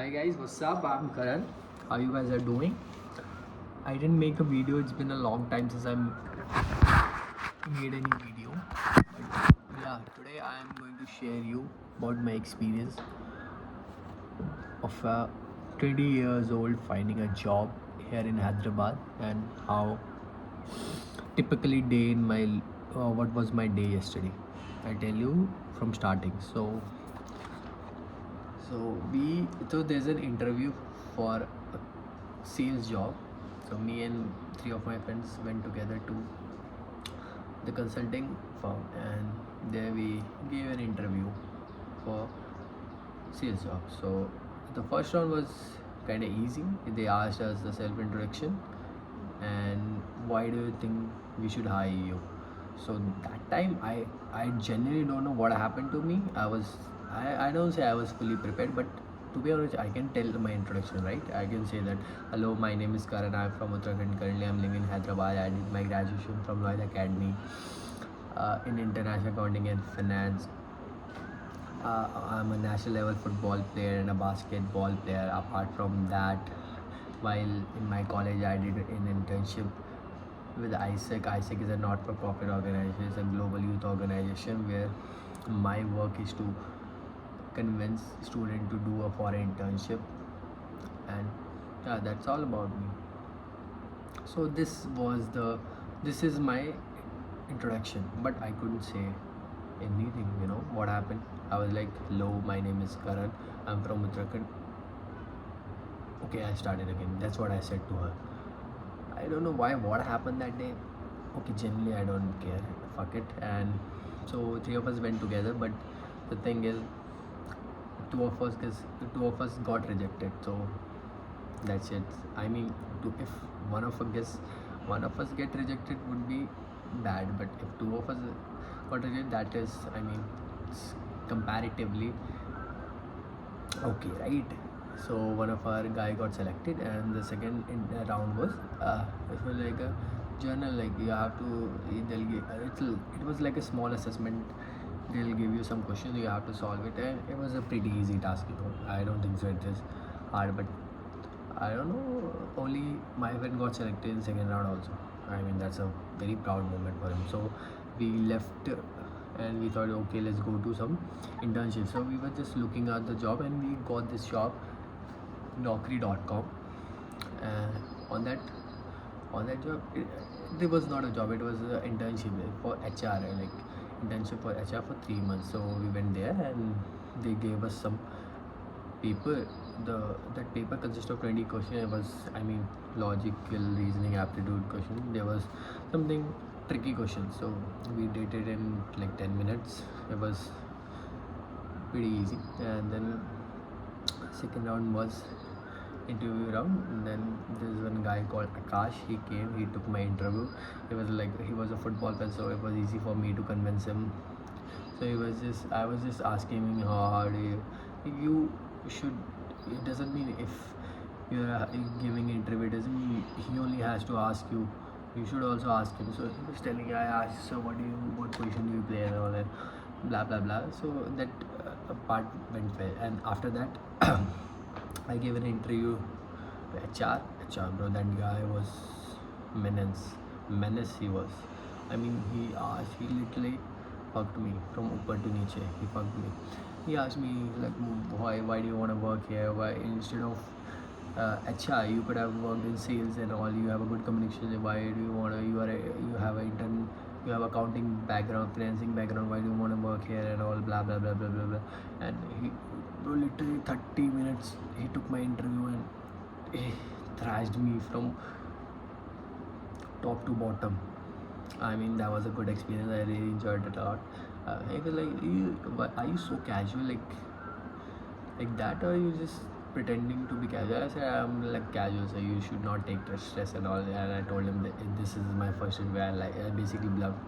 Hi guys, what's up? I'm Karan. How you guys are doing? I didn't make a video. It's been a long time since I made any video. But yeah, today I am going to share you about my experience of a 20 years old finding a job here in Hyderabad and how typically day in my what was my day yesterday. I tell you from starting. So there's an interview for a sales job. So me and three of my friends went together to the consulting firm, and there we gave an interview for sales job. So the first round was kind of easy. They asked us the self introduction and why do you think we should hire you. So that time I genuinely don't know what happened to me. I don't say I was fully prepared, but to be honest, I can tell my introduction, right? I can say that hello, my name is Karan. I'm from Uttarakhand. Currently, I'm living in Hyderabad. I did my graduation from Lloyd Academy in international accounting and finance. I'm a national level football player and a basketball player. Apart from that, while in my college, I did an internship with ISEC. ISEC is a not-for-profit organization. It's a global youth organization where my work is to convince student to do a foreign internship, and yeah, that's all about me. So this is my introduction, but I couldn't say anything. You know what happened? I was like, hello, my name is Karan. I'm from Uttarakhand. Okay, I started again. That's what I said to her. I don't know why, what happened that day. Okay, generally I don't care. Fuck it. And so three of us went together, but the thing is, two of us got rejected. So that's it. I mean, if one of us get rejected would be bad, but if two of us got rejected, that is, I mean, it's comparatively okay, right? So one of our guy got selected, and the second round was it was like a journal. Like you have to, it was like a small assessment. They'll give you some questions, you have to solve it, and it was a pretty easy task. I don't think so it is hard, but I don't know. Only my friend got selected in second round also. I mean, that's a very proud moment for him. So we left and we thought, okay, let's go do some internship. So we were just looking at the job and we got this job, Naukri.com. On that job, it was not a job. It was an internship for HR, like internship for HR for 3 months. So we went there and they gave us some paper. That paper consists of 20 questions. It was, I mean, logical reasoning aptitude question. There was something tricky question, so we did it in like 10 minutes. It was pretty easy. And then second round was interview round, and then there's one guy called Akash. He came, he took my interview. It was like he was a football fan, so it was easy for me to convince him. So I was just asking him how do you should, it doesn't mean if you're giving interview, it doesn't mean he only has to ask you, you should also ask him. So he was telling, I asked, so what position do you play and all that, blah blah blah. So that part went well, and after that I gave an interview to HR. Bro, that guy was menace he was. I mean, he literally fucked me from upper to niche. He fucked me. He asked me like, why do you want to work here? Why instead of HR you could have worked in sales and all. You have a good communication. Why do you want to? You have a intern. You have accounting background, financing background. Why do you want to work here and all? Blah blah blah blah blah blah. And he, bro, literally 30 minutes he took my interview and he thrashed me from top to bottom. I mean, that was a good experience. I really enjoyed it a lot. He was like, are you so casual, like that, or are you just pretending to be casual? I said, I'm like casual, so you should not take the stress and all. And I told him that this is my first interview. I basically bluffed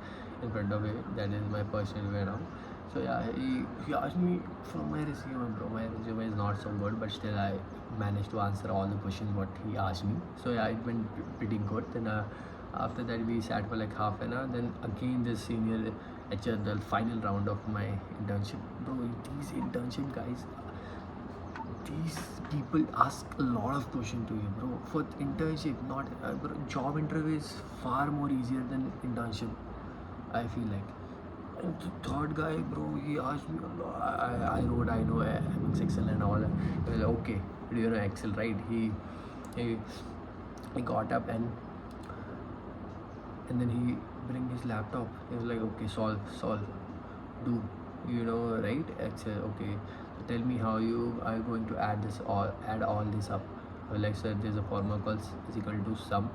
in front of him. That is my first interview now. So yeah, he asked me from my resume, bro. My resume is not so good, but still I managed to answer all the questions what he asked me. So yeah, it went pretty good. Then after that we sat for like half an hour. Then again this senior HR, the final round of my internship. Bro, these internship guys, these people ask a lot of questions to you, bro. For internship, not bro, job interview is far more easier than internship, I feel like. And the third guy, bro, he asked me a lot. I wrote, I know MX Excel and all. He was like, okay, do you know Excel, right? He, he got up and then he bring his laptop. He was like, okay, solve, do you know, right? Excel, okay. So tell me how you are going to add all this up. Like, sir, there's a formula called is equal to sum.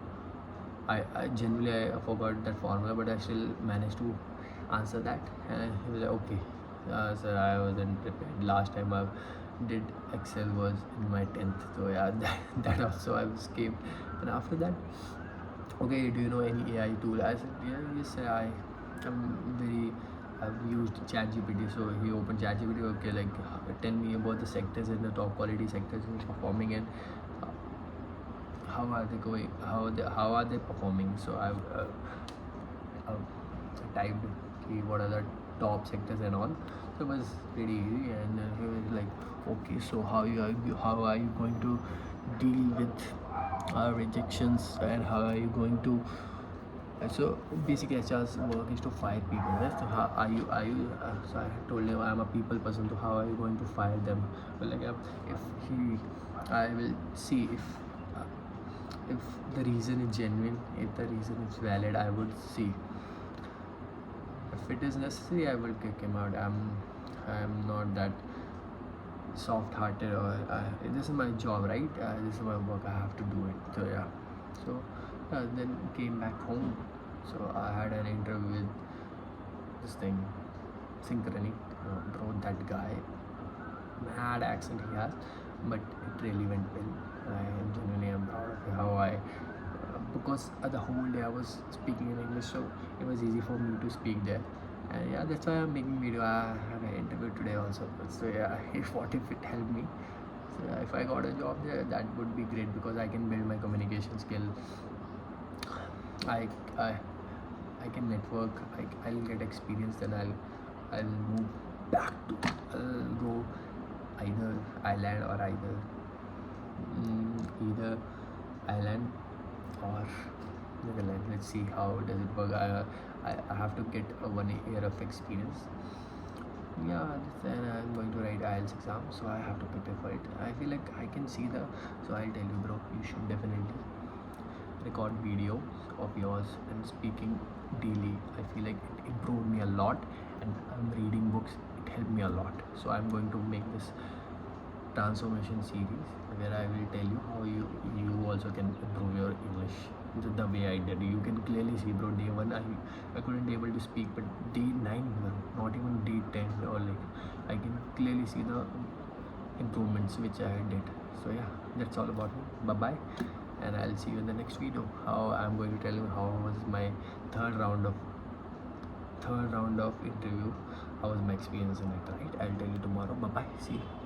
I generally I forgot that formula, but I still managed to answer that. And he was like, okay, sir, I wasn't prepared. Last time I did Excel was in my 10th, so yeah, that also I was came. And after that, okay, do you know any AI tool? I said, yeah, yes, sir, I've used ChatGPT. So he opened ChatGPT. Okay, like tell me about the sectors and the top quality sectors who are performing, and uh, how are they going? How are they performing? So I've typed what are the top sectors and all. So it was pretty easy, and he was like, okay, so how are you going to deal with rejections, and how are you going to so basically HR's work is to fire people, right? So how are you so I told him I'm a people person, so how are you going to fire them? Well, like if he I will see uh, if the reason is genuine, if the reason is valid, I would see. If it is necessary, I will kick him out. I'm not that soft hearted, or this is my job, right? This is my work, I have to do it. So yeah, so then came back home. So I had an interview with this thing, Synchrony. Bro, that guy, mad accent he has, but it really went well. I genuinely am proud of how I because the whole day I was speaking in English, so it was easy for me to speak there. And yeah, that's why I'm making video. I have an interview today also. So yeah, if it helped me. So yeah, if I got a job there, that would be great because I can build my communication skill. I I I can network. I'll get experience. Then I'll move back to I'll go either Ireland or either Ireland or Netherlands. Let's see how does it work. I have to get a 1 year of experience. Yeah, then I'm going to write IELTS exam, so I have to prepare for it. I feel like I can see the. So I'll tell you, bro, you should definitely record videos of yours and speaking daily. I feel like it improved me a lot, and I'm reading books. It helped me a lot. So I'm going to make this transformation series where I will tell you how you also can improve your English the way I did. You can clearly see, bro. Day one, I couldn't able to speak, but day 9, bro, not even day 10, or like I can clearly see the improvements which I did. So yeah, that's all about me. Bye bye, and I'll see you in the next video. How I'm going to tell you how was my third round of interview. How was my experience in it? Right? I'll tell you tomorrow. Bye bye. See you.